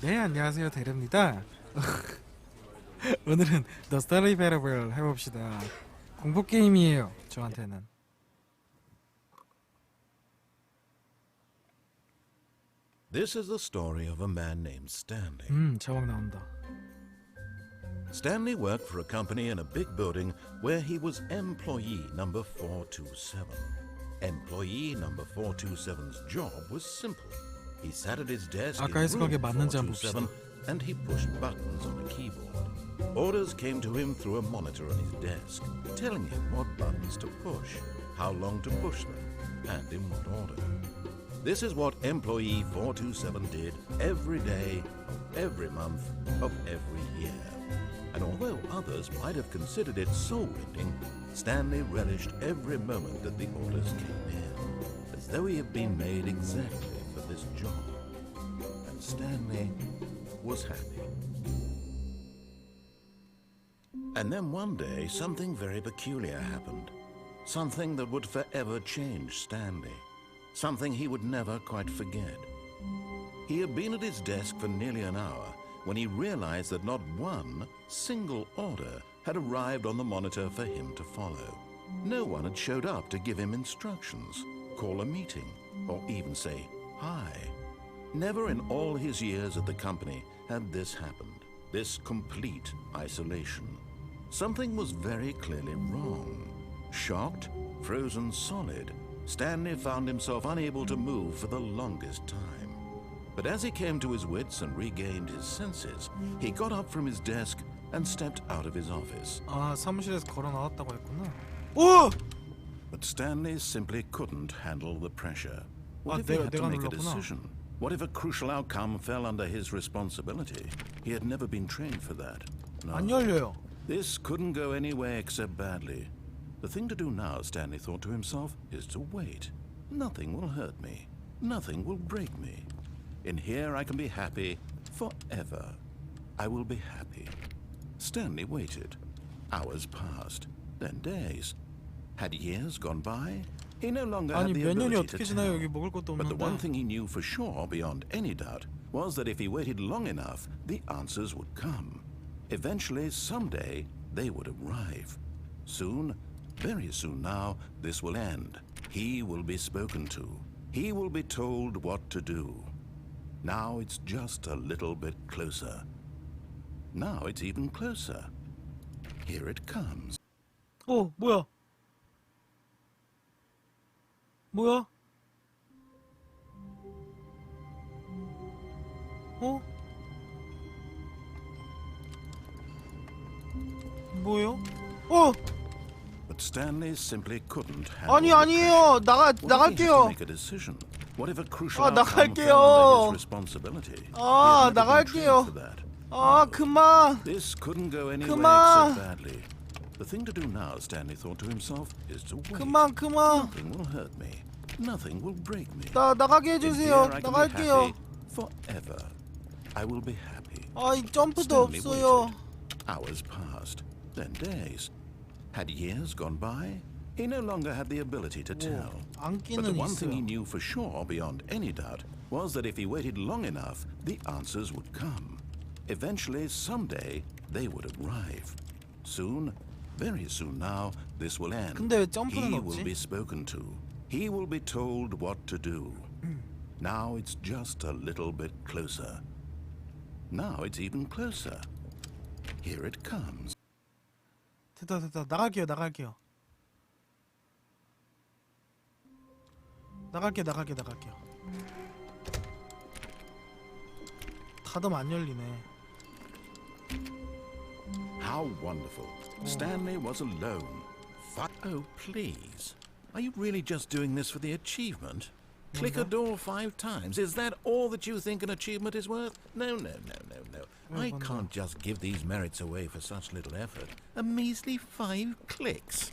네, 안녕하세요, 데르입니다. 오늘은 스탠리패터블 해봅시다. 공포 게임이에요, 저한테는. This is the story of a man named Stanley. 자막 나온다. Stanley worked for a company in a big building where he was employee number 427. Employee number 427's job was simple. He sat at his desk in room 427 and he pushed buttons on a keyboard. Orders came to him through a monitor on his desk, telling him what buttons to push, how long to push them, and in what order. This is what employee 427 did every day, of every month, of every year. And although others might have considered it soul-rending, Stanley relished every moment that the orders came in, as though he had been made exactly for this job. And Stanley was happy. And then one day, something very peculiar happened. Something that would forever change Stanley. Something he would never quite forget. He had been at his desk for nearly an hour when he realized that not one single order had arrived on the monitor for him to follow. No one had showed up to give him instructions, call a meeting, or even say hi. Never in all his years at the company had this happened, this complete isolation. Something was very clearly wrong. Shocked, frozen solid, Stanley found himself unable to move for the longest time. But as he came to his wits and regained his senses, he got up from his desk and stepped out of his office. 아, 사무실에서 걸어 나왔다고 했구나. 오! But Stanley simply couldn't handle the pressure. What 아, if he had to 내가 make a 눌렀구나. decision? What if a crucial outcome fell under his responsibility? He had never been trained for that. 안 No. 열려요. This couldn't go any way except badly. The thing to do now, Stanley thought to himself, is to wait. Nothing will hurt me. Nothing will break me. In here I can be happy forever. I will be happy. Stanley waited. Hours passed, then days. Had years gone by? He no longer 아니, had the 몇 년이 ability to 어떻게 지나요? tell. 여기 먹을 것도 But the one 없는데. thing he knew for sure, beyond any doubt, was that if he waited long enough, the answers would come. Eventually, someday, they would arrive. Soon, very soon now, this will end. He will be spoken to. He will be told what to do. Now it's just a little bit closer. Now it's even closer. Here it comes. 어, 뭐야? 뭐야? 어? 뭐예요? 어! But Stanley simply couldn't handle 아니, the 아니에요. pressure. What if he had to 나갈게요. make a decision? What if a crucial 아, outcome 나갈게요. fell under his responsibility? 아, He had never been trained 나갈게요. for that. 아, 그만. This couldn't go anywhere 그만. except badly. The thing to do now, Stanley thought to himself, is to wait. 그만. Nothing will hurt me. Nothing will break me. 나가게 In 해주세요. here I can be 나갈게요. happy forever. I will be happy. 아, 이 점프도 Stanley 없어요. waited. Hours passed, then days. Had years gone by? He no longer had the ability to tell. But the 안기는 one thing he 있어요. knew for sure, beyond any doubt, was that if he waited long enough, the answers would come. Eventually, someday, they would arrive. Soon, very soon now, this will end. 근데 왜 점프는 He will be 없지? spoken to. He will be told what to do. Now it's just a little bit closer. Now it's even closer. Here it comes. 됐다. 나갈게요. 나갈게요. 닫으면 안 열리네. How wonderful. Stanley was alone. Oh, please. Are you really just doing this for the achievement? Click a door 5 times. Is that all that you think an achievement is worth? No. I can't just give these merits away for such little effort. A measly 5 clicks.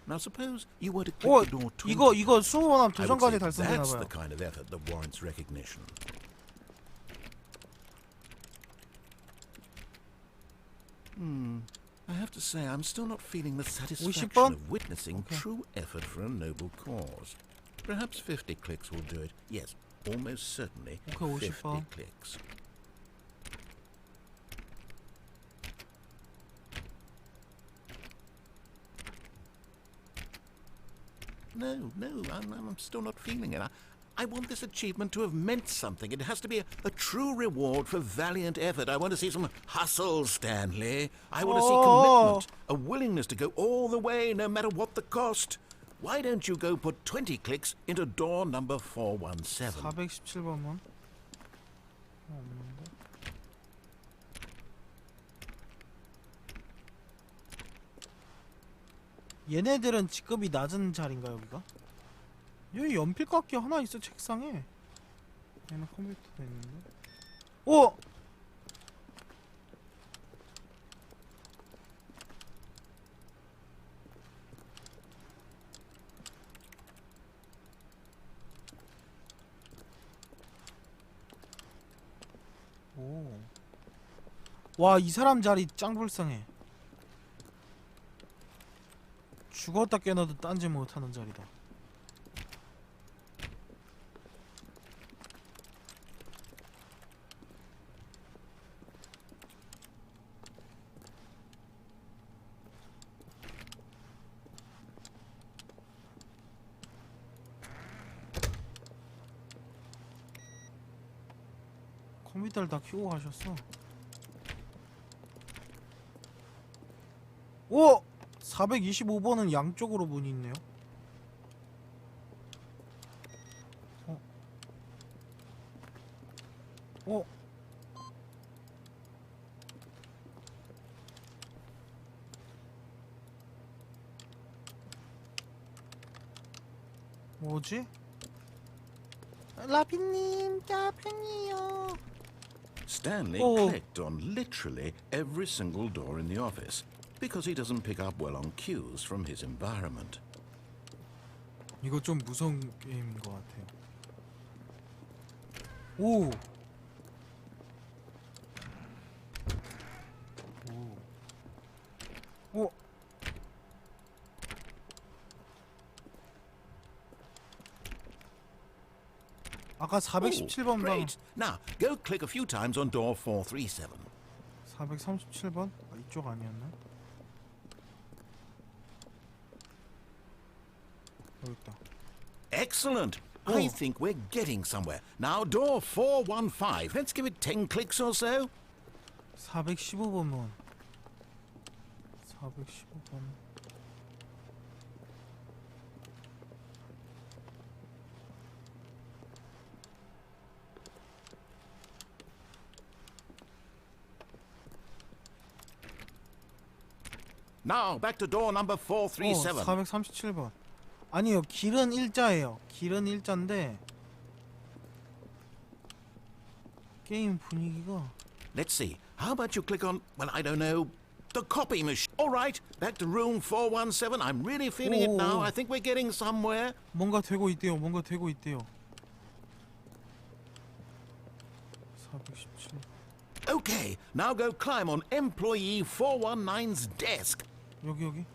Now suppose you were to click the door 20 이거 20번 하면 I would 2점까지 say 달성되나 that's 봐요. the kind of effort that warrants recognition. I have to say, I'm still not feeling the satisfaction 50번? of witnessing true effort for a noble cause. Perhaps 50 clicks will do it. Yes, almost certainly 오케이, 50 50번. clicks. No, I'm still not feeling it. I want this achievement to have meant something. It has to be a true reward for valiant effort. I want to see some hustle, Stanley. I want to see commitment, a willingness to go all the way, no matter what the cost. Why don't you go put 20 clicks into door number 417? 417번만. 없는데. 얘네들은 직급이 낮은 자리인가 여기가? 여기 연필깎이 하나 있어 책상에. 얘는 컴퓨터도 있는데. 오! 오. 와, 이 사람 자리 짱 불쌍해. 죽었다 깨어나도 딴지 못하는 자리다. 컴퓨터를 다 켜고 가셨어. 오! 425번은 양쪽으로 문이 있네요. 어? 뭐지? 라피님, 팬이요. Stanley clicked on literally every single door in the office because he doesn't pick up well on cues from his environment. 이거 좀 무서운 게임인 것 같아요. 오! 오! 오! 아까 417번 방. Great. Now, go click a few times on door 437. 437번? 아, 이쪽 아니었나? 여기 있다. Excellent. I think we're getting somewhere. Now, door 415. Let's give it 10 clicks or so. 415번만. 415번. Now, back to door number 437. 437번. 아니요, 길은 일자예요. 길은 일자인데 게임 분위기가. Let's see. How about you click on, well, I don't know, the copy machine. All right, back to room 417. I'm really feeling it now. I think we're getting somewhere. 뭔가 되고 있대요. 뭔가 되고 있대요. 417. Okay, now go climb on employee 419's desk. 여기.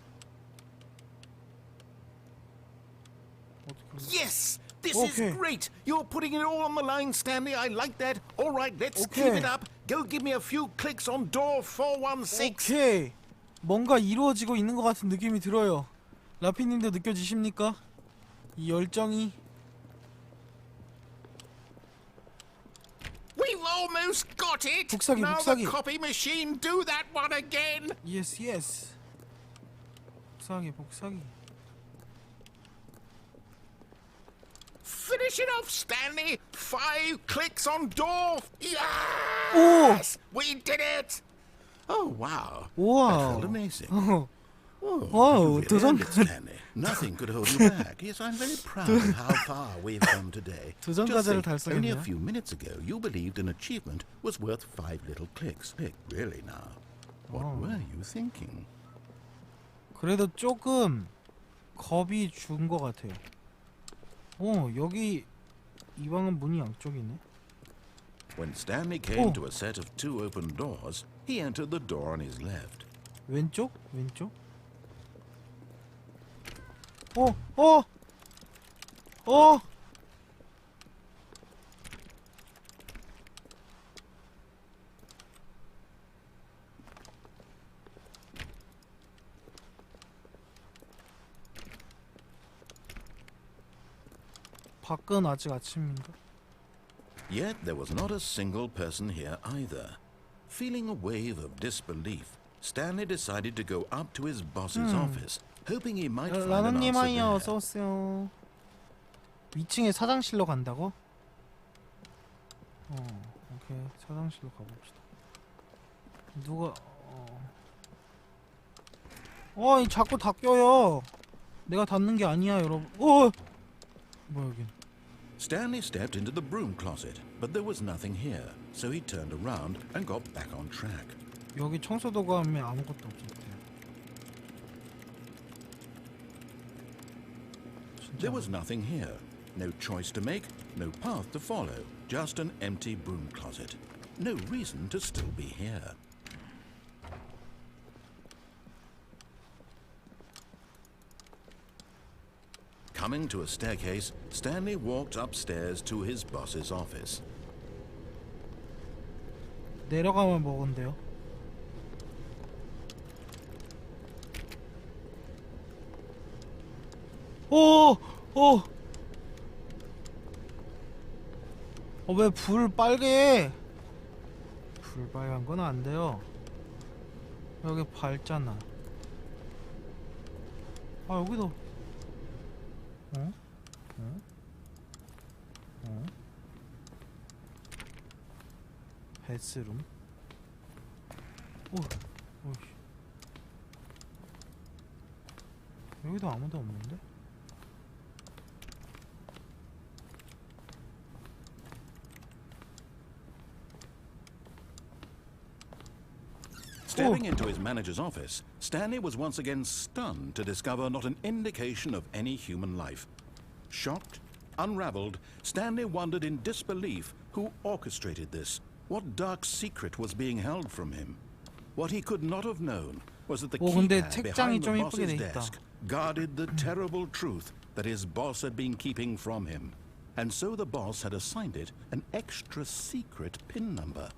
Yes! This is great! You're putting it all on the line, Stanley. I like that. All right, let's keep it up. Go give me a few clicks on door 416. 오케이. 뭔가 이루어지고 있는 것 같은 느낌이 들어요. 라피님도 느껴지십니까? 이 열정이. We've almost got it! 복사기, now 복사기. the copy machine, do that one again! Yes. 복사기. Finish it off, Stanley! 5 clicks on door. Yes! We did it! Oh, wow. That felt amazing. Oh, wow, you really earned it, Stanley. Nothing could hold you back. Yes, I'm very proud of how far we've come today. 도전 Just 과제를 think, only a 달성했네요. few minutes ago, you believed an achievement was worth 5 little clicks. Really now? What were you thinking? 그래도 조금 겁이 준 것 같아요. 여기 이 방은 문이 양쪽이네. When Stanley came to a set of 2 open doors, he entered the door on his left. 왼쪽? 밖은 아직 아침인가? Yet there was not a single person here either. Feeling a wave of disbelief, Stanley decided to go up to his boss's office, hoping he might find an 라노님 answer 하이요, there. 어서 오세요. 위층에 사장실로 간다고? 오케이, 사장실로 가봅시다. 누가 이 자꾸 다 껴요. 내가 닫는 게 아니야, 여러분. 뭐야 여긴? Stanley stepped into the broom closet, but there was nothing here, so he turned around and got back on track. 여기 청소도가 하면 아무것도 없었대. There was nothing here. No choice to make, no path to follow, just an empty broom closet. No reason to still be here. Coming to a staircase, Stanley walked upstairs to his boss's office. 내려가면 먹은데요. 왜 불 빨개? 불 빨간 건 안 돼요. 여기 밝잖아. 여기도. 베스룸. 여기도 아무도 없는데? Stepping into his manager's office, Stanley was once again stunned to discover not an indication of any human life. Shocked, unraveled, Stanley wondered in disbelief who orchestrated this. What dark secret was being held from him? What he could not have known was that the 근데 keypad 책장이 behind 좀 the 이쁘게 boss's 돼 있다. desk guarded the terrible truth that his boss had been keeping from him. And so the boss had assigned it an extra secret PIN number.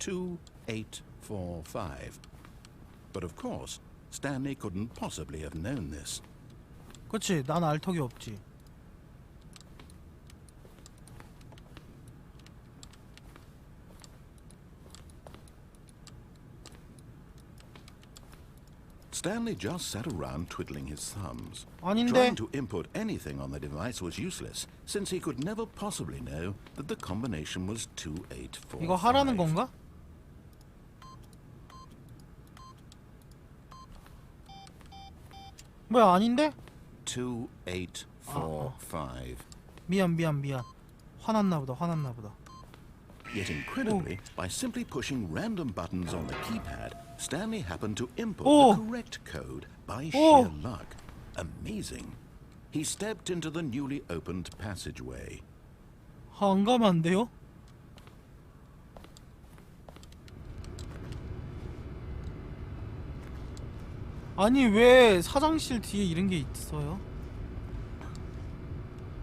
2845. But of course, Stanley couldn't possibly have known this. 그치, 난 알 턱이 없지. Stanley just sat around twiddling his thumbs. 아닌데. Trying to input anything on the device was useless, since he could never possibly know that the combination was 2845. 이거 하라는 건가? 뭐야, 아닌데? 2845. 미안. 화났나 보다. Yet incredibly, by simply pushing random buttons on the keypad, Stanley happened to input Oh. the correct code by Oh. sheer luck. Amazing. He stepped into the newly opened passageway. 안 가면 안 돼요? 아니 왜 사장실 뒤에 이런 게 있어요?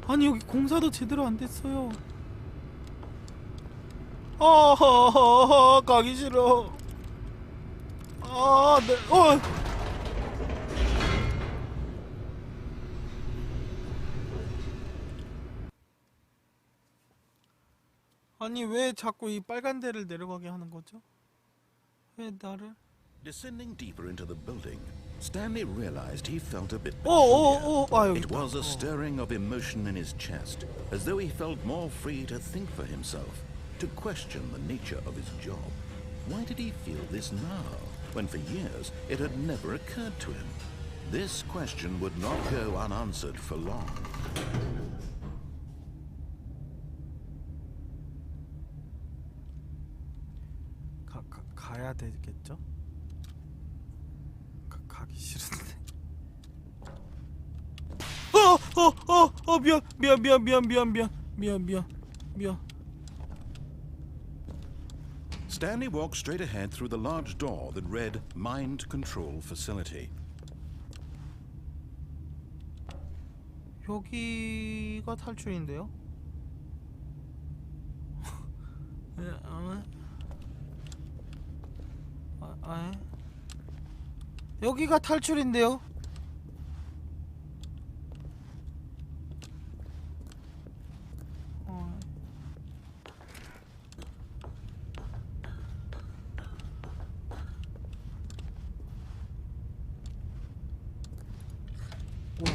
아니 여기 공사도 제대로 안 됐어요. 가기 싫어. 아니 왜 자꾸 이 빨간 데를 내려가게 하는 거죠? 왜 나를? Descending deeper into the building, Stanley realized he felt a bit 여기 peculiar. It 있다. was a stirring of emotion in his chest, as though he felt more free to think for himself, to question the nature of his job. Why did he feel this now, when for years it had never occurred to him? This question would not go unanswered for long. 가야 되겠죠? 가기 싫은데. 미안. Stanley walked straight ahead through the large door that read Mind Control Facility. 여기가 탈출인데요? 여기가 탈출인데요?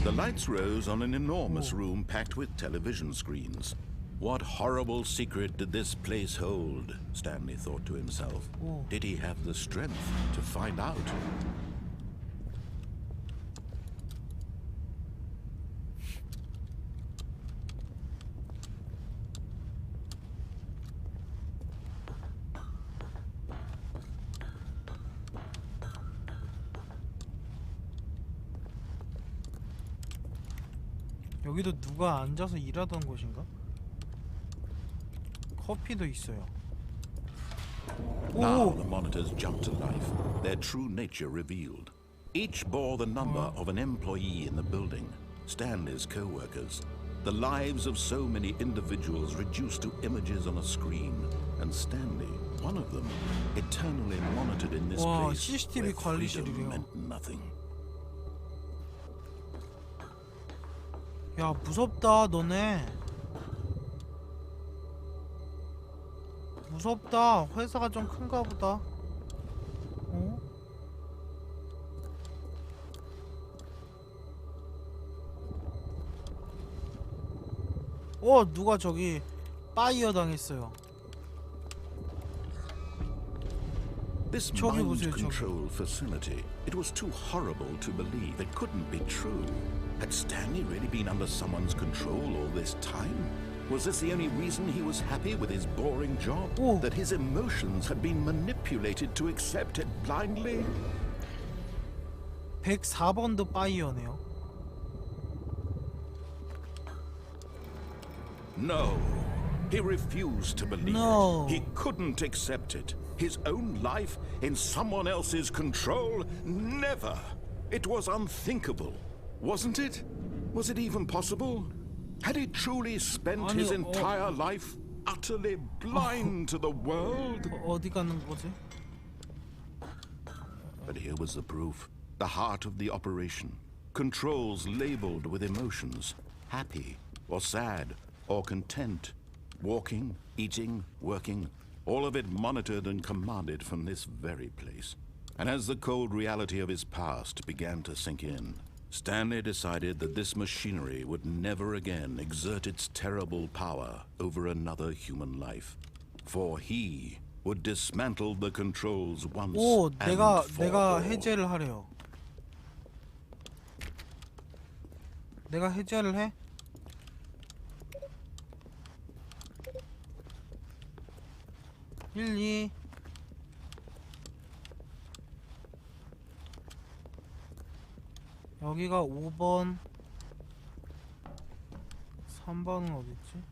The lights rose on an enormous room packed with television screens. What horrible secret did this place hold? Stanley thought to himself. Did he have the strength to find out? 여기도 누가 앉아서 일하던 곳인가? 커피도 있어요. Now the monitors jumped to life, their true nature revealed. Each bore the number of an employee in the building, Stanley's co-workers. The lives of so many individuals reduced to images on a screen, and Stanley, one of them, eternally monitored in this 와, place CCTV where freedom 관리실이래요. meant nothing. 야, 무섭다 너네. 무섭다. 회사가 좀 큰가 보다. 누가 저기 파이어 당했어요. This 저기 mind 보세요, 저기. control facility, it was too horrible to believe. It couldn't be true. Had Stanley really been under someone's control all this time? Was this the only reason he was happy with his boring job? That his emotions had been manipulated to accept it blindly? 104번도 파이어네요. No. He refused to believe No. it. He couldn't accept it. His own life in someone else's control? Never. It was unthinkable. Wasn't it? Was it even possible? Had he truly spent his entire life utterly blind to the world? 어디 가는 거지? But here was the proof. The heart of the operation. Controls labeled with emotions. Happy or sad or content. Walking, eating, working. All of it monitored and commanded from this very place. And as the cold reality of his past began to sink in, Stanley decided that this machinery would never again exert its terrible power over another human life. For he would dismantle the controls once and 내가 for all. 해제를 하래요. 내가 해제를 해? 여기가 5번 3번은 어딨지?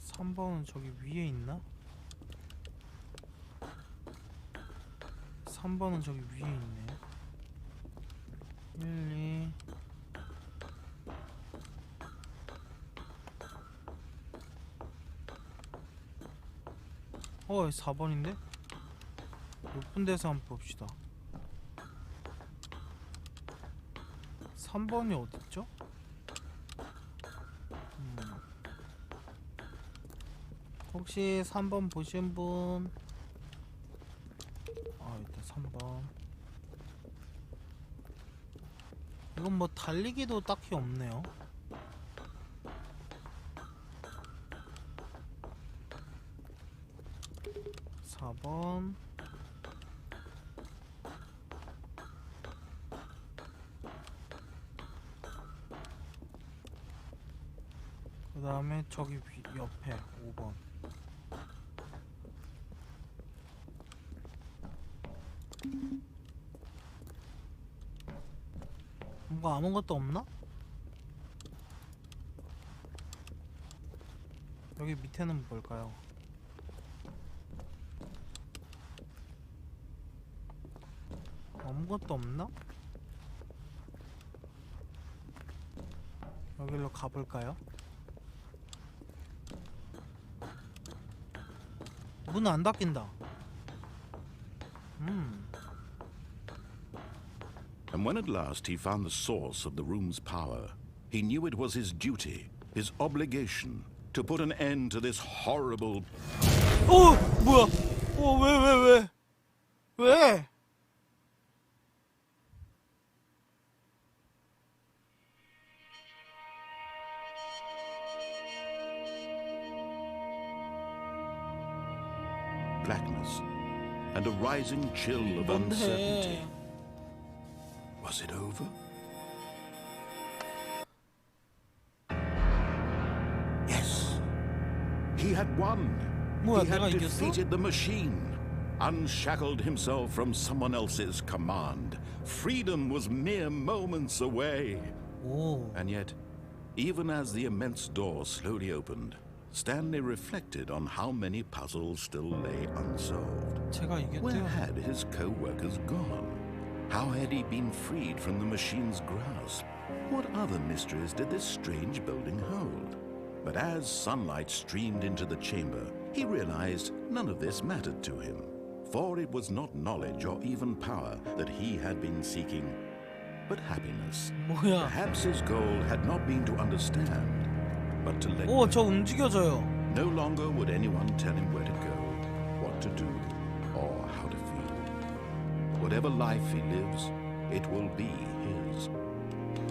3번은 저기 위에 있나? 3번은 저기 위에 있네. 1, 2 4번인데? 높은 데서 한번 봅시다. 3번이 어딨죠? 혹시 3번 보신 분? 일단 3번. 이건 뭐 달리기도 딱히 없네요. 4번. 그 다음에 저기 옆에 5번. 뭔가 아무것도 없나? 여기 밑에는 뭘까요? 아무것도 없나? 여기로 가볼까요? 문 안 닫힌다. And when at last he found the source of the room's power, he knew it was his duty, his obligation, to put an end to this horrible... 뭐야? 왜? blackness and a rising chill of uncertainty. Was it over? Yes. He had won. 뭐야, He had 내가 이겼어? defeated the machine, unshackled himself from someone else's command. Freedom was mere moments away. 오. And yet, even as the immense door slowly opened, Stanley reflected on how many puzzles still lay unsolved. 제가 Where 이겼대요. had his co-workers gone? How had he been freed from the machine's grasp? What other mysteries did this strange building hold? But as sunlight streamed into the chamber, he realized none of this mattered to him, for it was not knowledge or even power that he had been seeking, but happiness. 뭐야? Perhaps his goal had not been to understand, but to let 오, go. 저 움직여져요. No longer would anyone tell him where to go, what to do, or how to feel. Whatever life he lives, it will be his.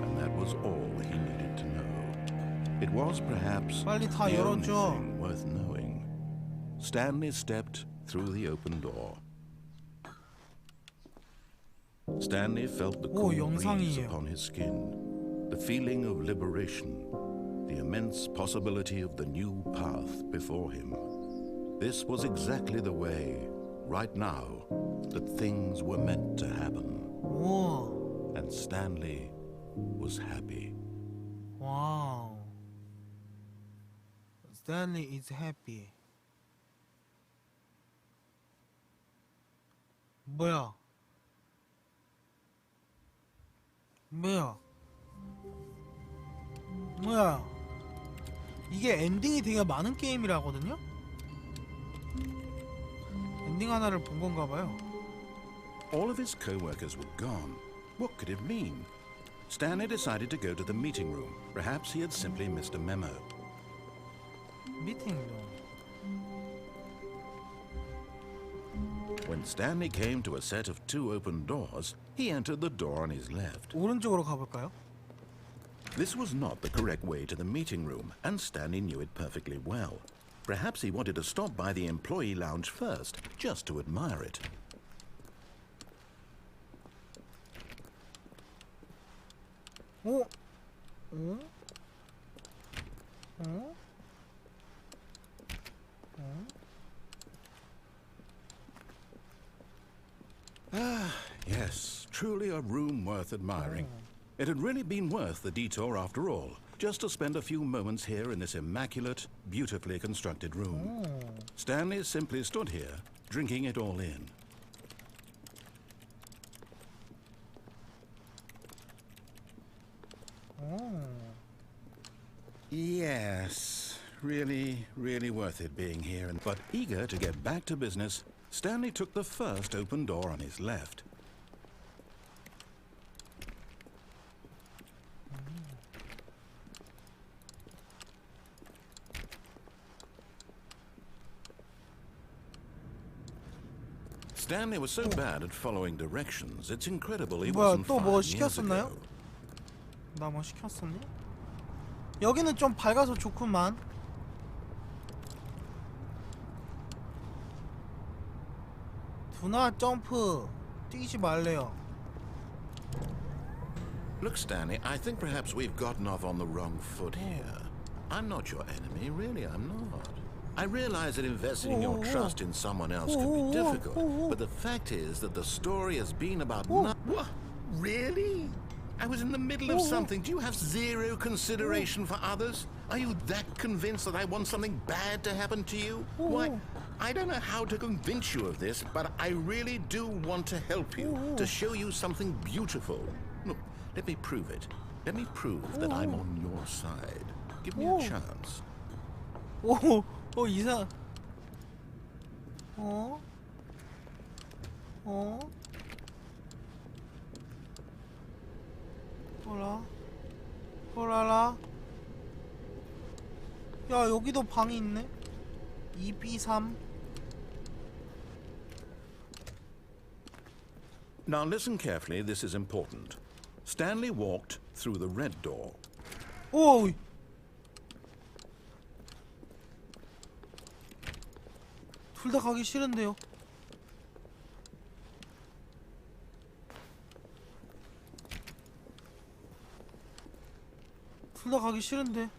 And that was all he needed to know. It was perhaps 빨리 다 the only 열어줘. thing worth knowing. Stanley stepped through the open door. Stanley felt the cool breeze 영상이에요. upon his skin, the feeling of liberation, the immense possibility of the new path before him. This was exactly the way, right now, that things were meant to happen. 오. And Stanley was happy. 와우. Stanley is happy. 뭐야? 뭐야? 뭐야? 이게 엔딩이 되게 많은 게임이라거든요? 엔딩 하나를 본 건가 봐요. All of his co-workers were gone. What could it mean? Stanley decided to go to the meeting room. Perhaps he had simply missed a memo. 미팅룸. When Stanley came to a set of two open doors, he entered the door on his left. 오른쪽으로 가볼까요? This was not the correct way to the meeting room, and Stanley knew it perfectly well. Perhaps he wanted to stop by the employee lounge first, just to admire it. 어? 어? 어? 어? Yes, truly a room worth admiring. It had really been worth the detour after all, just to spend a few moments here in this immaculate, beautifully constructed room. Stanley simply stood here, drinking it all in. Yes, really, really worth it being here. But eager to get back to business, Stanley took the first open door on his left. Stanley was so bad at following directions, it's incredible he 뭐야, wasn't 또 뭐 5 years 시켰었나요? ago. 나 뭐 시켰었니? 여기는 좀 밝아서 좋구만. 두나 점프 뛰지 말래요. Look, Stanley, I think perhaps we've gotten off on the wrong foot here. I'm not your enemy, really, I'm not. I realize that investing your trust in someone else can be difficult, but the fact is that the story has been about What? Really? I was in the middle of something. Do you have zero consideration for others? Are you that convinced that I want something bad to happen to you? Why, I don't know how to convince you of this, but I really do want to help you, to show you something beautiful. Look, let me prove it. Let me prove that I'm on your side. Give me a chance. 오, 이상. 어? 호라라. 야, 여기도 방이 있네. 2B3. Now listen carefully, this is important. Stanley walked through the red door. 오. 둘 다 가기 싫은데요. 둘 다 가기 싫은데.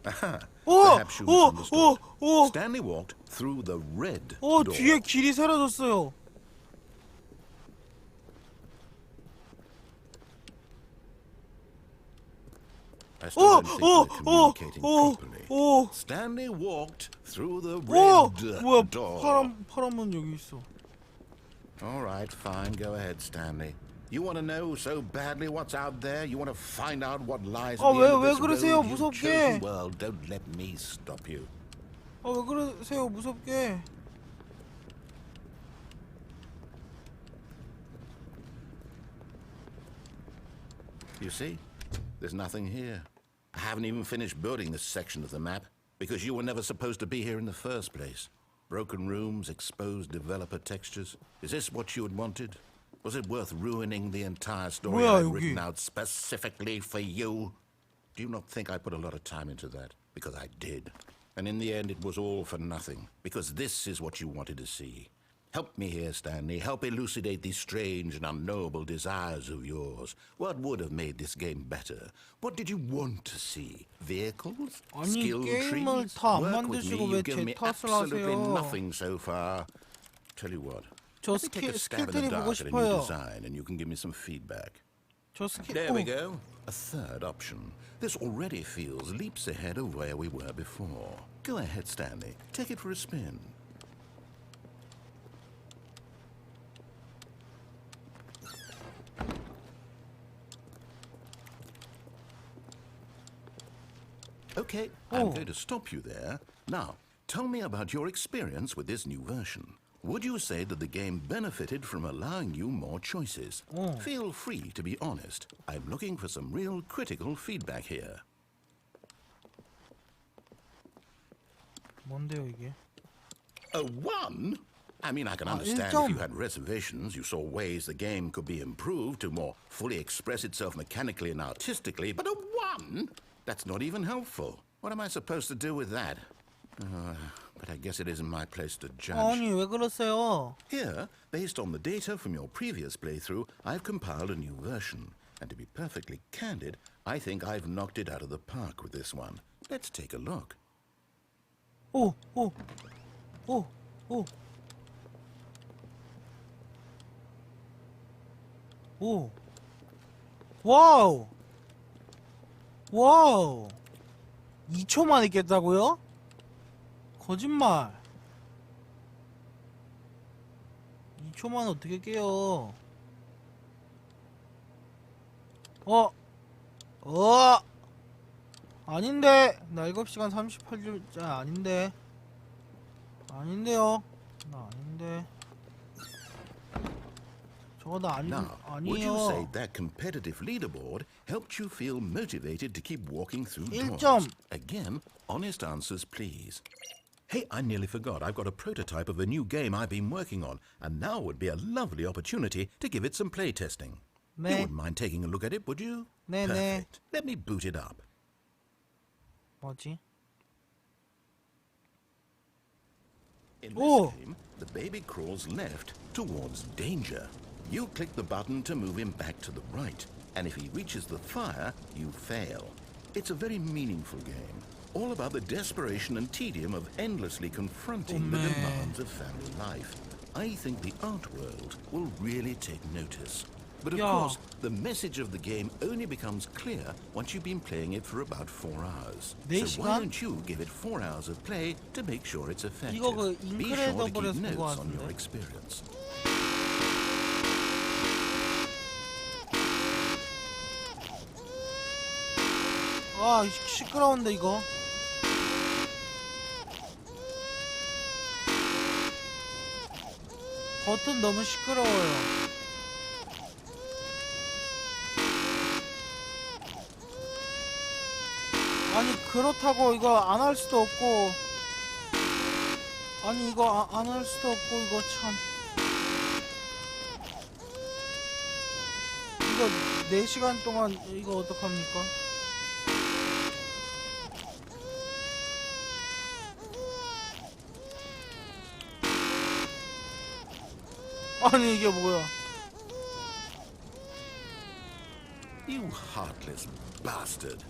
Perhaps you 오! misunderstood. 오! 오! Stanley walked through the red 오! door. 뒤에 길이 사라졌어요. I still don't think we're communicating properly. 오! Stanley walked through the 오! red 뭐야? door. 파란 문 여기 있어. All right, fine. Go ahead, Stanley. You want to know so badly what's out there? You want to find out what lies at the end of 왜 this 그러세요? road, you 무섭게. chosen world? Don't let me stop you. 왜 그러세요? 무섭게. You see? There's nothing here. I haven't even finished building this section of the map because you were never supposed to be here in the first place. Broken rooms, exposed developer textures. Is this what you had wanted? Was it worth ruining the entire story 뭐야, I'd 여기? written out specifically for you? Do you not think I put a lot of time into that? Because I did. And in the end, it was all for nothing. Because this is what you wanted to see. Help me here, Stanley. Help elucidate these strange and unknowable desires of yours. What would have made this game better? What did you want to see? Vehicles? 아니, Skill 게임을 trees? 다 안 Work with me. 만드시고 왜 You've given 제 me 탓을 absolutely 하세요? nothing so far. Tell you what. 저 Let me take a stab in the 스킬트리 보고 dark at a new 싶어요. design, and you can give me some feedback. 저 스킬. There we go. A third option. This already feels leaps ahead of where we were before. Go ahead, Stanley. Take it for a spin. Okay, I'm going to stop you there. Now, tell me about your experience with this new version. Would you say that the game benefited from allowing you more choices? Feel free to be honest. I'm looking for some real critical feedback here. 뭔데요 이게? A 1? I mean, I can understand if you had reservations, you saw ways the game could be improved to more fully express itself mechanically and artistically, but a 1? That's not even helpful. What am I supposed to do with that? But I guess it isn't my place to judge. 아니 왜 그러세요? Here, based on the data from your previous playthrough, I've compiled a new version. And to be perfectly candid, I think I've knocked it out of the park with this one. Let's take a look. 오. 와우. 2초 만에 깼다고요? 거짓말. 2초 만에 어떻게 깨요? 아닌데. 나 7시간 38줄 아닌데. 아닌데요. 나 아닌데. 저거 나 Now, would you say 아니에요. that competitive leaderboard helped you feel motivated to keep walking through 1점. doors? Again, honest answers, please. Hey, I nearly forgot. I've got a prototype of a new game I've been working on, and now would be a lovely opportunity to give it some playtesting. You 네. wouldn't mind taking a look at it, would you? 네, 네. Perfect. Let me boot it up. 뭐지? In Oh. this game, the baby crawls left towards danger. You click the button to move him back to the right, and if he reaches the fire, you fail. It's a very meaningful game, all about the desperation and tedium of endlessly confronting the man. demands of family life. I think the art world will really take notice. But of Yeah. course, the message of the game only becomes clear once you've been playing it for about 4 hours. 네 So why 시간? don't you give it 4 hours of play to make sure it's effective? 이거 그 Be sure to 인크레더블에서 keep 그거 notes on your 같은데? experience. 시끄러운데 이거. 버튼 너무 시끄러워요. 아니 그렇다고 이거 안 할 수도 없고. 아니 이거 안 할 수도 없고 이거 참. 이거 4시간 동안 이거 어떡합니까? 아니 이게 뭐야? You heartless bastard.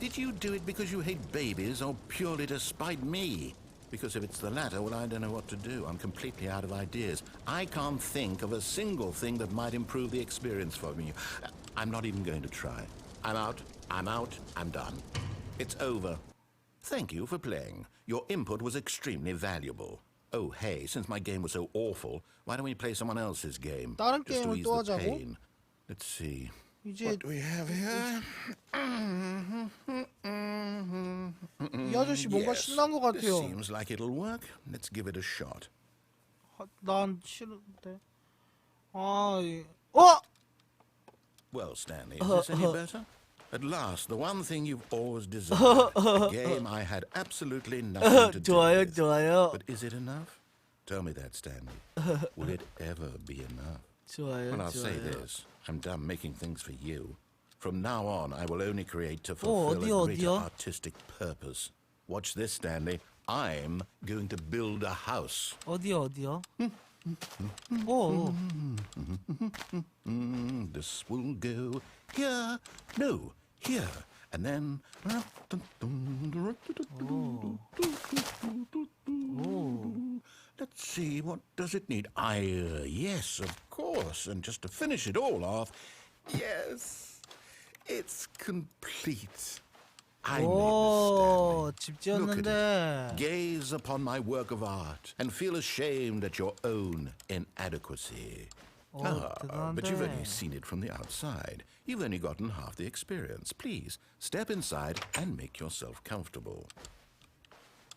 Did you do it because you hate babies or purely to spite me? Because if it's the latter, well, I don't know what to do. I'm completely out of ideas. I can't think of a single thing that might improve the experience for me. I'm not even going to try. I'm out. I'm done. It's over. Thank you for playing. Your input was extremely valuable. Oh, hey, since my game was so awful, why don't we play someone else's game? 다른 Just to 게임을 ease 또 the 하자고? pain. Let's see. 이제 What do we have here? 이 아저씨 뭔가 Yes, 신난 것 this 같아요. seems like it'll work. Let's give it a shot. 난 싫은데. 아, Well, Stanley, is this any better? At last, the one thing you've always desired. A game I had absolutely nothing to do 좋아요, with. 좋아요. But is it enough? Tell me that, Stanley. Will it ever be enough? 좋아요, Well, I'll say 좋아요. this. I'm done making things for you. From now on, I will only create to fulfill 어디요, a greater 어디요? artistic purpose. Watch this, Stanley. I'm going to build a house. 어디요? 뭐? This will go here. No, here. And then... Let's see, what does it need? Yes, of course. And just to finish it all off, yes, it's complete. I made 오, this, 집 Stanley. Look at 지었는데. it. Gaze upon my work of art and feel ashamed at your own inadequacy. But you've only 대단한데. seen it from the outside. You've only gotten half the experience. Please, step inside and make yourself comfortable.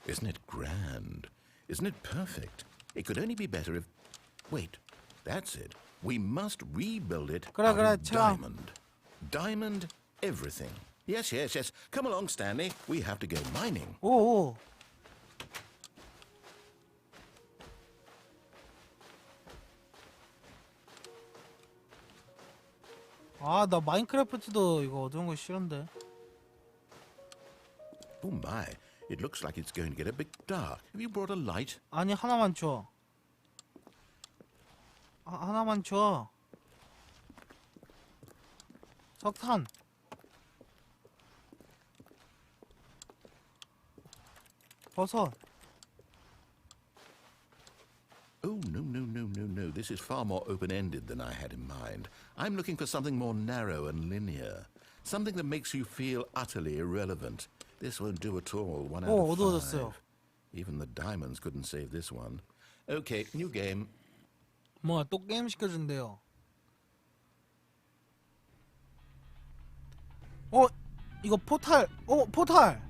Isn't it grand? Isn't it perfect? It could only be better if... Wait, that's it. We must rebuild it 그래, out 그래, of 쳐. diamond. Diamond everything. Yes. Come along, Stanley. We have to go mining. 오. 아, 나 마인크래프트도 이거 어두운 거 싫은데. Oh my, it looks like it's going to get a bit dark. Have you brought a light? 아니, 하나만 줘. 하나만 줘. 석탄. 버섯. Oh, no. This is far more open-ended than I had in mind. I'm looking for something more narrow and linear. Something that makes you feel utterly irrelevant. This won't do at all. 1 out of 5. 어두워졌어요. Even the diamonds couldn't save this one. Okay, new game. 뭐야, 또 게임 시켜준대요. 이거 포탈. 포탈.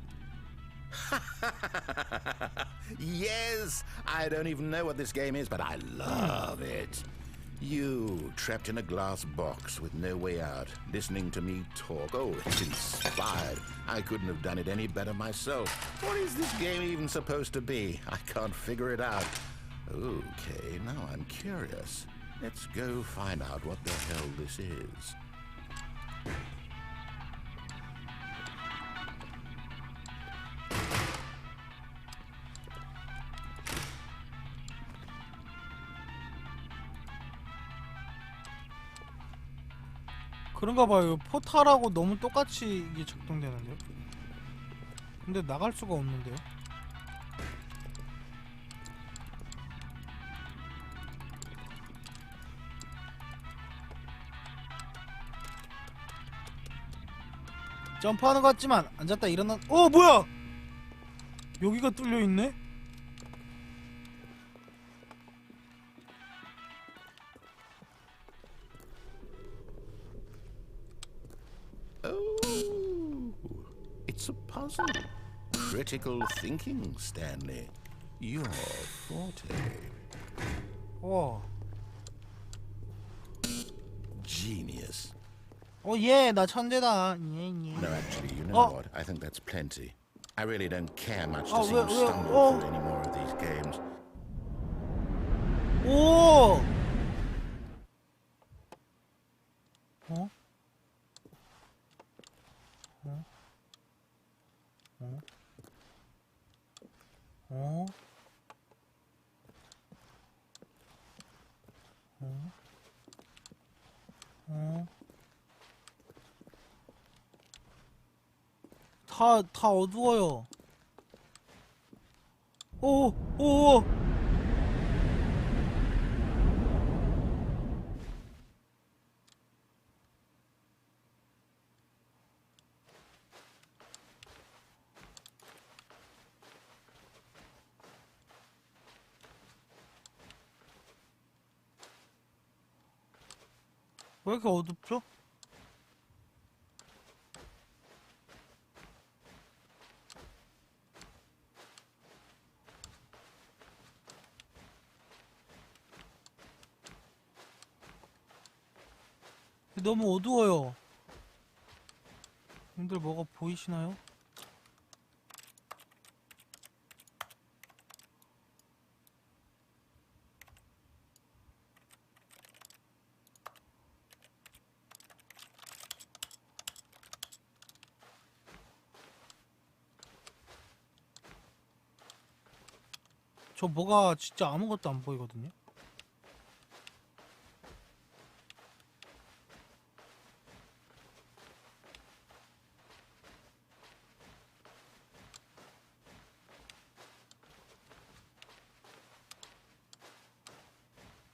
Yes! I don't even know what this game is, but I love it. You, trapped in a glass box with no way out, listening to me talk. Oh, it's inspired. I couldn't have done it any better myself. What is this game even supposed to be? I can't figure it out. Okay, now I'm curious. Let's go find out what the hell this is. 그런가 봐요. 포탈하고 너무 똑같이 이게 작동되는데요. 근데 나갈 수가 없는데요. 점프하는 것 같지만 앉았다 일어나. 뭐야? 여기가 뚫려 있네. Oh, it's a puzzle. Critical thinking, Stanley. Your forte. Genius. 예, 나 천재다. 예. No, actually, you know what? I think that's plenty. I really don't care much to see you stumble through any more of these games. 오! 어. 다 어두워요. 오, 오. 왜 이렇게 어둡죠? 너무 어두워요. 님들 뭐가 보이시나요? 저 뭐가 진짜 아무것도 안 보이거든요.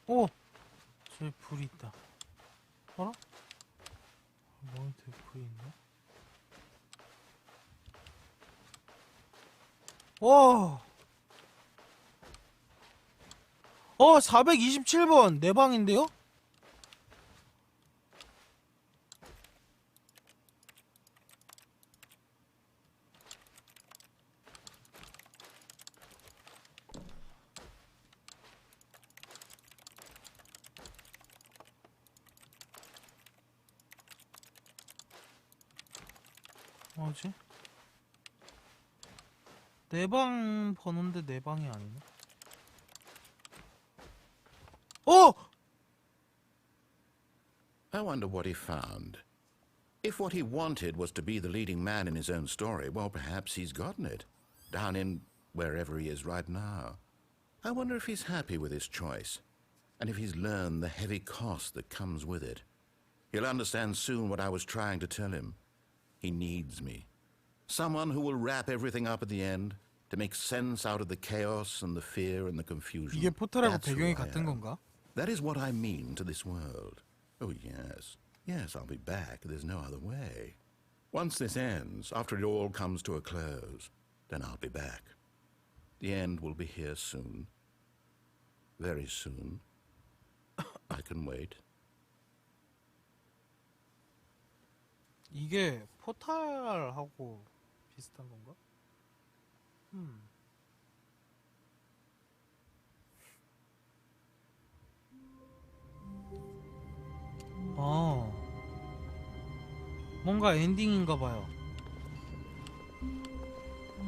오! 저기 불이 있다. 어라? 모니터에 불이 있네? 와! 427번! 내 방인데요? 뭐지? 내 방 번호인데 내 방이 아니네. 어! I wonder what he found. If what he wanted was to be the leading man in his own story, well, perhaps he's gotten it. Down in wherever he is right now. I wonder if he's happy with his choice. And if he's learned the heavy cost that comes with it. He'll understand soon what I was trying to tell him. He needs me. Someone who will wrap everything up at the end to make sense out of the chaos and the fear and the confusion. 이게 포탈하고 That's who 배경이 I 같은 am. 건가? That is what I mean to this world. Oh, yes. Yes, I'll be back. There's no other way. Once this ends, after it all comes to a close, then I'll be back. The end will be here soon. Very soon. I can wait. 이게 포탈하고 비슷한 건가? 아, 뭔가 엔딩인가 봐요.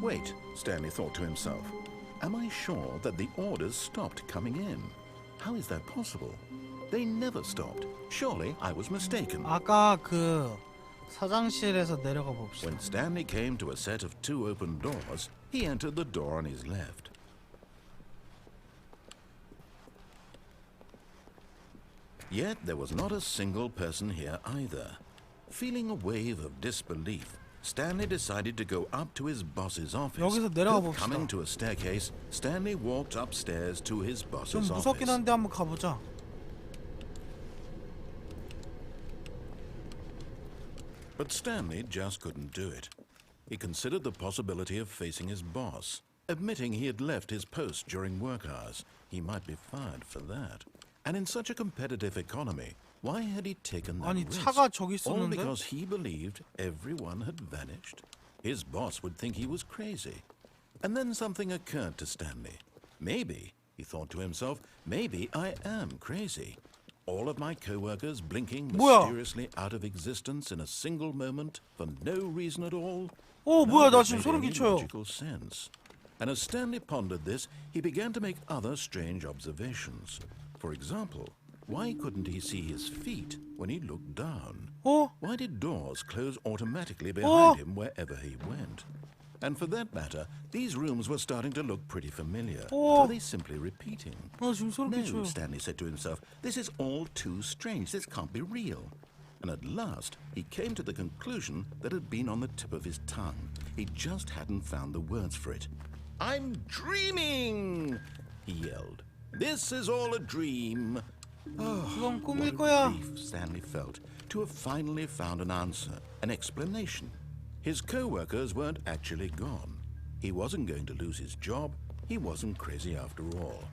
Wait, Stanley thought to himself. Am I sure that the orders stopped coming in? How is that possible? They never stopped. Surely I was mistaken. 아까 그 사장실에서 내려가 봅시다. When Stanley came to a set of 2 open doors, he entered the door on his left. Yet there was not a single person here either. Feeling a wave of disbelief, Stanley decided to go up to his boss's office. 여기서 내려가 봅시다. Coming to a staircase, Stanley walked upstairs to his 좀 boss's 무섭긴 office. 한데 한번 가보자. But Stanley just couldn't do it. He considered the possibility of facing his boss, admitting he had left his post during work hours. He might be fired for that. And in such a competitive economy, why had he taken that 아니 risk? 차가 저기 All 있었는데? because he believed everyone had vanished? His boss would think he was crazy. And then something occurred to Stanley. Maybe, he thought to himself, maybe I am crazy. All of my co-workers blinking 뭐야? mysteriously out of existence in a single moment for no reason at all. 오 None 뭐야 of 나 it 지금 made 소름 any 끼쳐요. logical sense. And as Stanley pondered this, he began to make other strange observations. For example, why couldn't he see his feet when he looked down? 어? Why did doors close automatically behind him wherever he went? And for that matter, these rooms were starting to look pretty familiar. Oh. Are they simply repeating? 지금 소름 No, 끼쳐요. Stanley said to himself, this is all too strange. This can't be real. And at last, he came to the conclusion that had been on the tip of his tongue. He just hadn't found the words for it. I'm dreaming! He yelled. This is all a dream. 이건 What 꿈일 a 거야. relief Stanley felt to have finally found an answer, an explanation. His co-workers weren't actually gone. He wasn't going to lose his job. He wasn't crazy after all.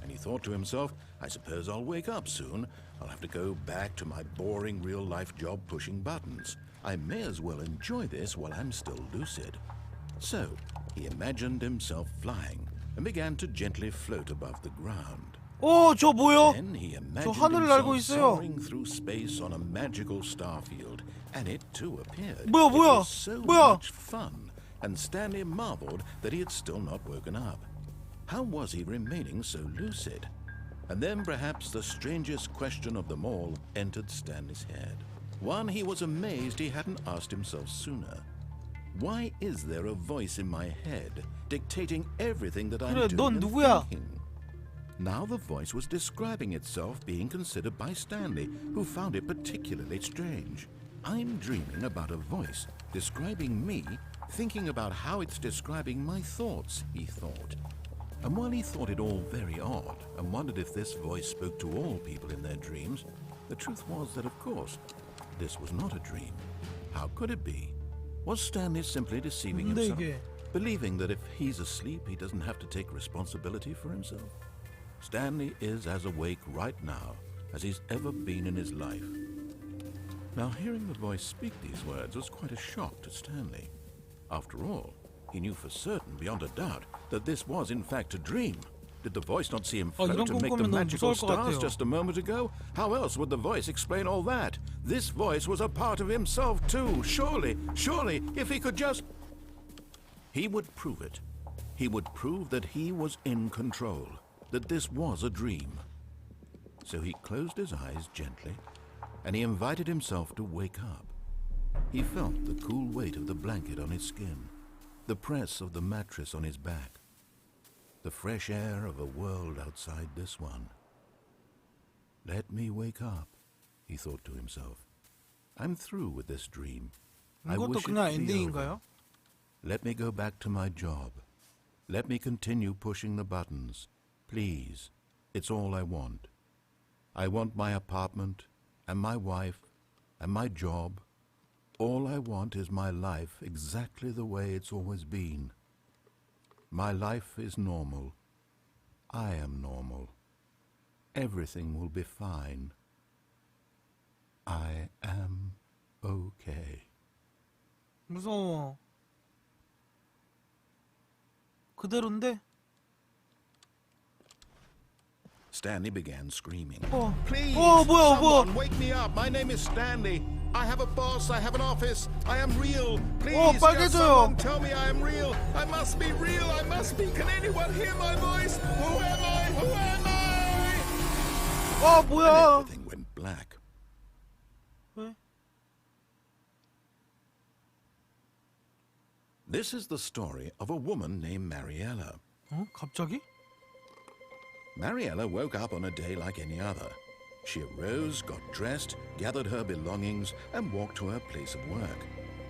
And he thought to himself, I suppose I'll wake up soon. I'll have to go back to my boring real-life job pushing buttons. I may as well enjoy this while I'm still lucid. So, he imagined himself flying and began to gently float above the ground. 저 뭐요? Then he 저 imagined 하늘을 날고 himself 있어요. soaring through space on a magical starfield, and it too appeared. 뭐야, It 뭐야, was so 뭐야? much fun, and Stanley marveled that he had still not woken up. How was he remaining so lucid? And then perhaps the strangest question of them all entered Stanley's head. One he was amazed he hadn't asked himself sooner. Why is there a voice in my head dictating everything that I'm 그래, doing 넌 and 누구야? thinking? Now the voice was describing itself being considered by Stanley, who found it particularly strange. I'm dreaming about a voice describing me, thinking about how it's describing my thoughts, he thought. And while he thought it all very odd and wondered if this voice spoke to all people in their dreams, the truth was that, of course, this was not a dream. How could it be? Was Stanley simply deceiving 근데 himself, 이게 believing that if he's asleep, he doesn't have to take responsibility for himself? Stanley is as awake right now as he's ever been in his life. Now, hearing the voice speak these words was quite a shock to Stanley. After all, he knew for certain, beyond a doubt, that this was in fact a dream. Did the voice not see him float 이런 and make the 꿈 꾸면 너무 magical 무서울 것 stars 같아요. just a moment ago? How else would the voice explain all that? This voice was a part of himself too. Surely, if he could just... He would prove it. He would prove that he was in control, that this was a dream. So he closed his eyes gently, and he invited himself to wake up. He felt the cool weight of the blanket on his skin, the press of the mattress on his back, the fresh air of a world outside this one. Let me wake up, he thought to himself. I'm through with this dream. I 이것도 wish 그냥 it to be over. 엔딩인가요? Let me go back to my job. Let me continue pushing the buttons. Please, it's all I want. I want my apartment, and my wife, and my job. All I want is my life exactly the way it's always been. My life is normal. I am normal. Everything will be fine. I am okay. 무서워. 그대로인데? Stanley began screaming. Please, 뭐야, someone wake me up. My name is Stanley. I have a boss. I have an office. I am real. Please, 빨개져요. just someone tell me I am real. I must be real. I must be. Can anyone hear my voice? Who am I? Who am I? 뭐야? Everything went black. 왜? This is the story of a woman named Mariella. 갑자기? Mariella woke up on a day like any other. She arose, got dressed, gathered her belongings, and walked to her place of work.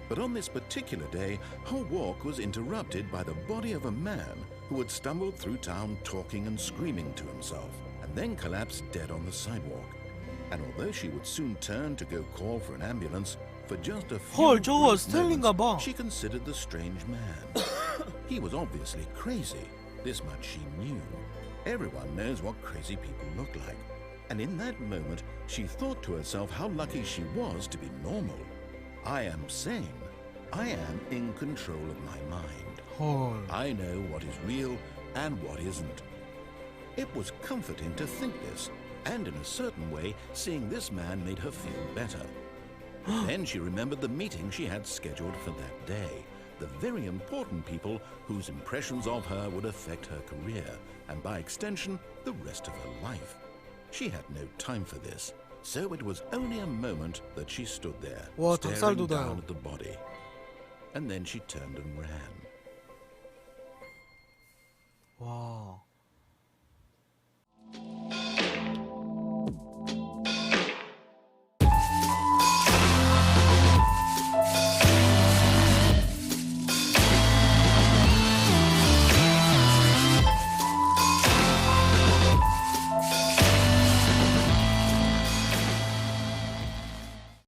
But on this particular day, her walk was interrupted by the body of a man who had stumbled through town talking and screaming to himself, and then collapsed dead on the sidewalk. And although she would soon turn to go call for an ambulance, for just a few 헐, 저거 brief 스탠리인가 봐. moments, she considered the strange man. He was obviously crazy. This much she knew. Everyone knows what crazy people look like. And in that moment, she thought to herself how lucky she was to be normal. I am sane. I am in control of my mind. 헐. I know what is real and what isn't. It was comforting to think this, and in a certain way, seeing this man made her feel better. But then she remembered the meeting she had scheduled for that day, the very important people whose impressions of her would affect her career, and by extension, the rest of her life. She had no time for this, so it was only a moment that she stood there, 와, staring 닭살 돋아요. down at the body. And then she turned and ran. 와.